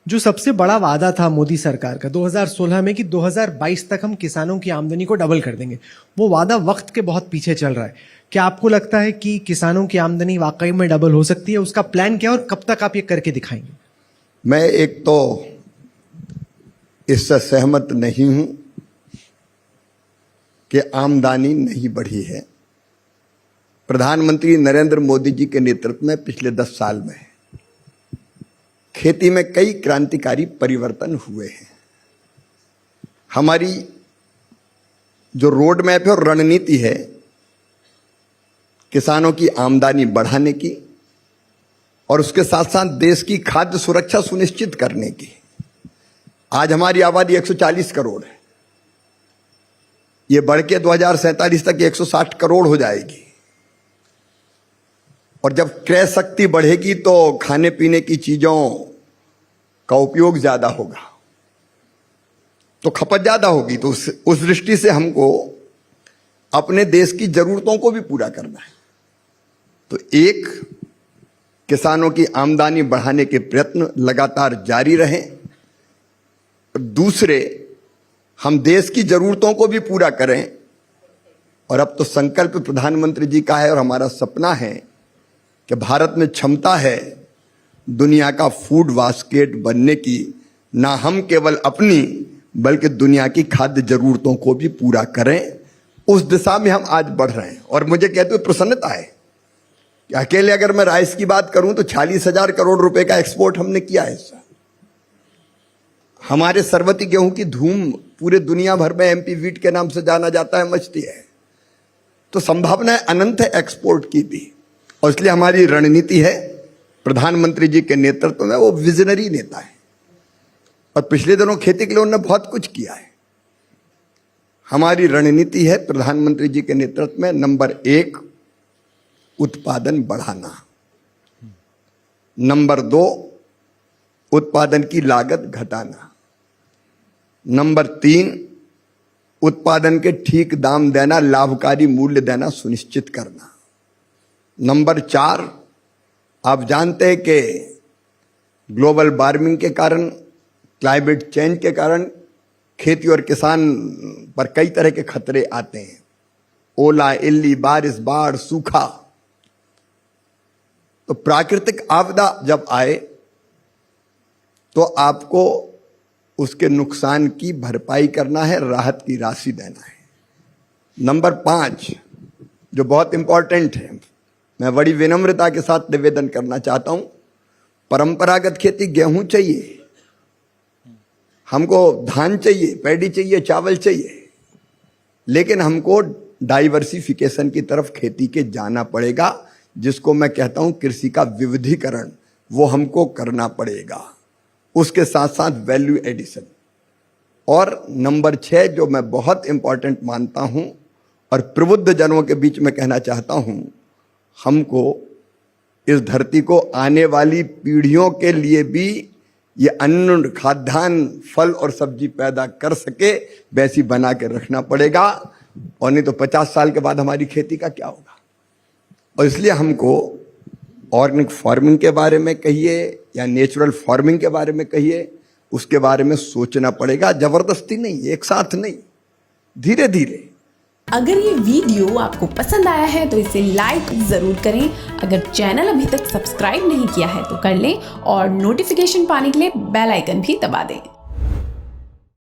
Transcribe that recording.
जो सबसे बड़ा वादा था मोदी सरकार का 2016 में कि 2022 तक हम किसानों की आमदनी को डबल कर देंगे, वो वादा वक्त के बहुत पीछे चल रहा है। क्या आपको लगता है कि किसानों की आमदनी वाकई में डबल हो सकती है? उसका प्लान क्या है और कब तक आप ये करके दिखाएंगे? मैं एक तो इससे सहमत नहीं हूं कि आमदनी नहीं बढ़ी है। प्रधानमंत्री नरेंद्र मोदी जी के नेतृत्व में पिछले 10 साल में खेती में कई क्रांतिकारी परिवर्तन हुए हैं। हमारी जो रोड मैप है और रणनीति है किसानों की आमदनी बढ़ाने की और उसके साथ साथ देश की खाद्य सुरक्षा सुनिश्चित करने की। आज हमारी आबादी 140 करोड़ है, ये बढ़ के 2047 तक 160 करोड़ हो जाएगी। और जब क्रय शक्ति बढ़ेगी तो खाने पीने की चीजों का उपयोग ज्यादा होगा, तो खपत ज्यादा होगी। तो उस दृष्टि से हमको अपने देश की जरूरतों को भी पूरा करना है। तो एक, किसानों की आमदनी बढ़ाने के प्रयत्न लगातार जारी रहें। दूसरे, हम देश की जरूरतों को भी पूरा करें। और अब तो संकल्प प्रधानमंत्री जी का है और हमारा सपना है कि भारत में क्षमता है दुनिया का फूड बास्केट बनने की। ना हम केवल अपनी बल्कि दुनिया की खाद्य जरूरतों को भी पूरा करें। उस दिशा में हम आज बढ़ रहे हैं। और मुझे कहते हुए प्रसन्नता है कि अकेले अगर मैं राइस की बात करूं तो 40,000 करोड़ रुपए का एक्सपोर्ट हमने किया है। हमारे सरबती गेहूं की धूम पूरे दुनिया भर में एमपी वीट के नाम से जाना जाता है, मचती है। तो संभावनाएं अनंत है एक्सपोर्ट की भी। और इसलिए हमारी रणनीति है, प्रधानमंत्री जी के नेतृत्व में, वो विजनरी नेता है और पिछले दिनों खेती के लिए उन्होंने बहुत कुछ किया है। हमारी रणनीति है प्रधानमंत्री जी के नेतृत्व में, नंबर 1 उत्पादन बढ़ाना, नंबर 2 उत्पादन की लागत घटाना, नंबर 3 उत्पादन के ठीक दाम देना, लाभकारी मूल्य देना सुनिश्चित करना, नंबर 4 आप जानते हैं कि ग्लोबल वार्मिंग के कारण, क्लाइमेट चेंज के कारण खेती और किसान पर कई तरह के खतरे आते हैं। ओला, इल्ली, बारिश, बाढ़, सूखा। तो प्राकृतिक आपदा जब आए तो आपको उसके नुकसान की भरपाई करना है, राहत की राशि देना है। नंबर 5 जो बहुत इंपॉर्टेंट है, मैं बड़ी विनम्रता के साथ निवेदन करना चाहता हूं, परंपरागत खेती गेहूं चाहिए, हमको धान चाहिए, पैडी चाहिए, चावल चाहिए, लेकिन हमको डाइवर्सिफिकेशन की तरफ खेती के जाना पड़ेगा, जिसको मैं कहता हूं कृषि का विविधीकरण, वो हमको करना पड़ेगा। उसके साथ साथ वैल्यू एडिशन। और नंबर 6 जो मैं बहुत इंपॉर्टेंट मानता हूं और प्रबुद्ध जनों के बीच में कहना चाहता हूं, हमको इस धरती को आने वाली पीढ़ियों के लिए भी ये अन्न, खाद्यान्न, फल और सब्जी पैदा कर सके वैसी बना के रखना पड़ेगा। और नहीं तो 50 साल के बाद हमारी खेती का क्या होगा। और इसलिए हमको ऑर्गेनिक फार्मिंग के बारे में कहिए या नेचुरल फार्मिंग के बारे में कहिए, उसके बारे में सोचना पड़ेगा। जबरदस्ती नहीं, एक साथ नहीं, धीरे धीरे। अगर ये वीडियो आपको पसंद आया है तो इसे लाइक जरूर करें। अगर चैनल अभी तक सब्सक्राइब नहीं किया है तो कर लें और नोटिफिकेशन पाने के लिए बेल आइकन भी दबा दें।